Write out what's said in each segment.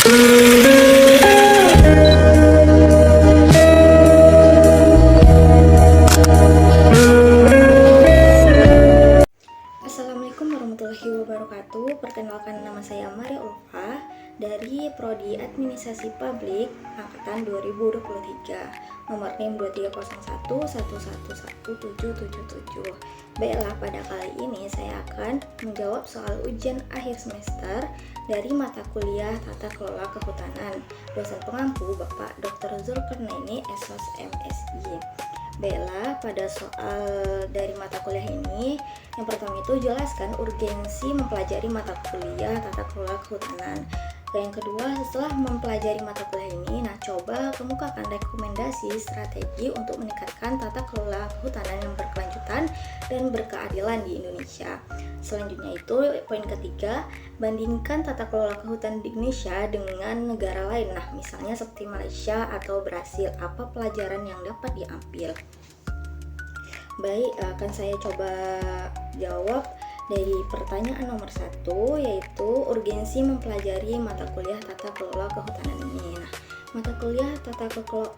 Assalamualaikum warahmatullahi wabarakatuh. Perkenalkan, nama saya Maria Ulfa dari Prodi Administrasi Publik angkatan 2023, nomor NIM 2301111777. Baiklah, pada kali ini saya akan menjawab soal ujian akhir semester dari mata kuliah Tata Kelola Kehutanan. Dosen pengampu Bapak Dr. Zulkarnaini, SOS MSI. Baiklah, pada soal dari mata kuliah ini, yang pertama itu jelaskan urgensi mempelajari mata kuliah Tata Kelola Kehutanan. Yang kedua, setelah mempelajari mata kuliah ini, coba kemukakan rekomendasi strategi untuk meningkatkan tata kelola kehutanan yang berkelanjutan dan berkeadilan di Indonesia. Selanjutnya itu, poin ketiga, bandingkan tata kelola kehutanan di Indonesia dengan negara lain. Misalnya seperti Malaysia atau Brasil, apa pelajaran yang dapat diambil? Baik, akan saya coba jawab dari pertanyaan nomor 1, yaitu urgensi mempelajari mata kuliah Tata Kelola Kehutanan ini. Mata kuliah Tata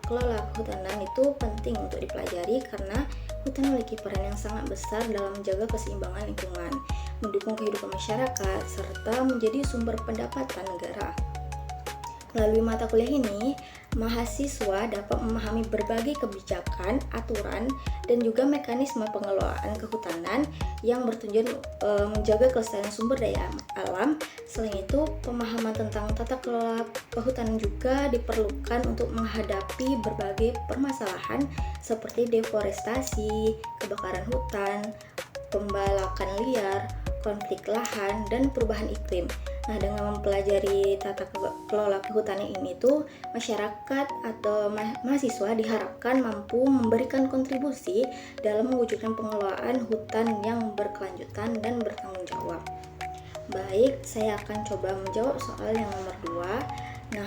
Kelola Kehutanan itu penting untuk dipelajari karena hutan memiliki peran yang sangat besar dalam menjaga keseimbangan lingkungan, mendukung kehidupan masyarakat, serta menjadi sumber pendapatan negara. Melalui mata kuliah ini, mahasiswa dapat memahami berbagai kebijakan, aturan, dan juga mekanisme pengelolaan kehutanan yang bertujuan menjaga kelestarian sumber daya alam. Selain itu, pemahaman tentang tata kelola kehutanan juga diperlukan untuk menghadapi berbagai permasalahan seperti deforestasi, kebakaran hutan, pembalakan liar, konflik lahan, dan perubahan iklim. Dengan mempelajari tata kelola kehutanan ini tuh, masyarakat atau mahasiswa diharapkan mampu memberikan kontribusi dalam mewujudkan pengelolaan hutan yang berkelanjutan dan bertanggung jawab. Baik, saya akan coba menjawab soal yang nomor 2.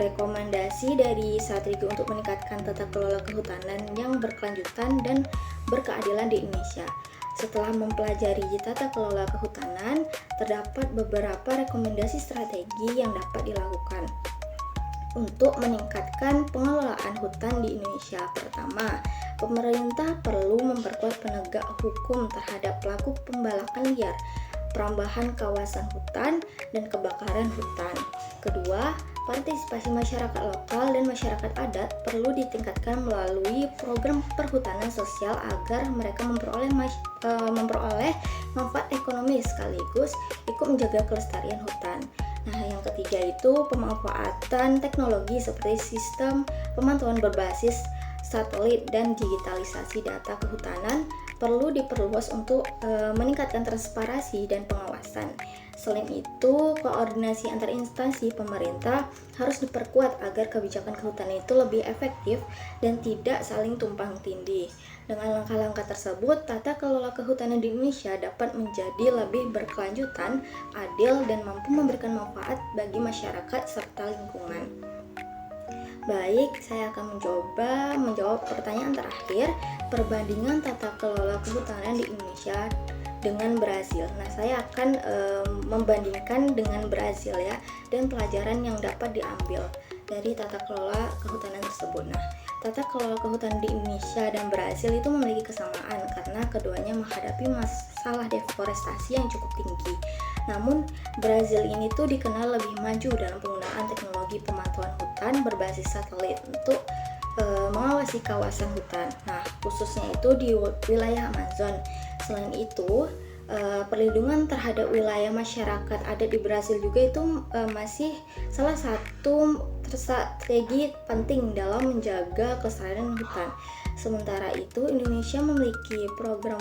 Rekomendasi dari strategi untuk meningkatkan tata kelola kehutanan yang berkelanjutan dan berkeadilan di Indonesia. Setelah mempelajari tata kelola kehutanan, terdapat beberapa rekomendasi strategi yang dapat dilakukan untuk meningkatkan pengelolaan hutan di Indonesia. Pertama, pemerintah perlu memperkuat penegak hukum terhadap pelaku pembalakan liar, perambahan kawasan hutan, dan kebakaran hutan. Kedua, partisipasi masyarakat lokal dan masyarakat adat perlu ditingkatkan melalui program perhutanan sosial agar mereka memperoleh manfaat ekonomi sekaligus ikut menjaga kelestarian hutan. Yang ketiga itu pemanfaatan teknologi seperti sistem pemantauan berbasis satelit dan digitalisasi data kehutanan perlu diperluas untuk meningkatkan transparansi dan pengawasan. Selain itu, koordinasi antar instansi pemerintah harus diperkuat agar kebijakan kehutanan itu lebih efektif dan tidak saling tumpang tindih. Dengan langkah-langkah tersebut, tata kelola kehutanan di Indonesia dapat menjadi lebih berkelanjutan, adil, dan mampu memberikan manfaat bagi masyarakat serta lingkungan. Baik, saya akan mencoba menjawab pertanyaan terakhir, perbandingan tata kelola kehutanan di Indonesia dengan Brasil. Saya akan membandingkan dengan Brasil ya, dan pelajaran yang dapat diambil dari tata kelola kehutanan tersebut. Tata kelola kehutanan di Indonesia dan Brasil itu memiliki kesamaan karena keduanya menghadapi masalah deforestasi yang cukup tinggi. Namun, Brasil ini tuh dikenal lebih maju dalam penggunaan teknologi pemantauan hutan berbasis satelit untuk mengawasi kawasan hutan. Khususnya itu di wilayah Amazon. Selain itu, perlindungan terhadap wilayah masyarakat adat di Brasil juga itu masih salah satu strategi penting dalam menjaga kelestarian hutan. Sementara itu, Indonesia memiliki program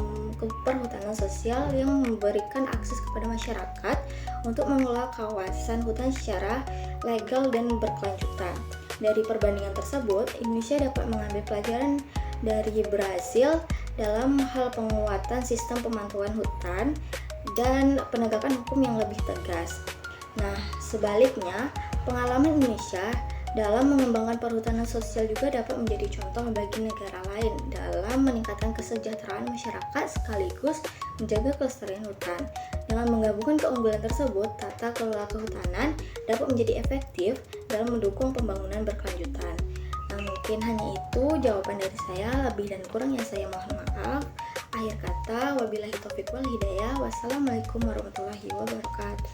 perhutanan sosial yang memberikan akses kepada masyarakat untuk mengelola kawasan hutan secara legal dan berkelanjutan. Dari perbandingan tersebut, Indonesia dapat mengambil pelajaran dari Brasil dalam hal penguatan sistem pemantauan hutan dan penegakan hukum yang lebih tegas. Sebaliknya, pengalaman Indonesia dalam mengembangkan perhutanan sosial juga dapat menjadi contoh bagi negara lain dalam meningkatkan kesejahteraan masyarakat sekaligus menjaga kelestarian hutan. Dengan menggabungkan keunggulan tersebut, tata kelola kehutanan dapat menjadi efektif dalam mendukung pembangunan berkelanjutan. Nah, mungkin hanya itu jawaban dari saya, lebih dan kurangnya saya mohon maaf. Akhir kata, wabillahi taufiq wal hidayah. Wassalamualaikum warahmatullahi wabarakatuh.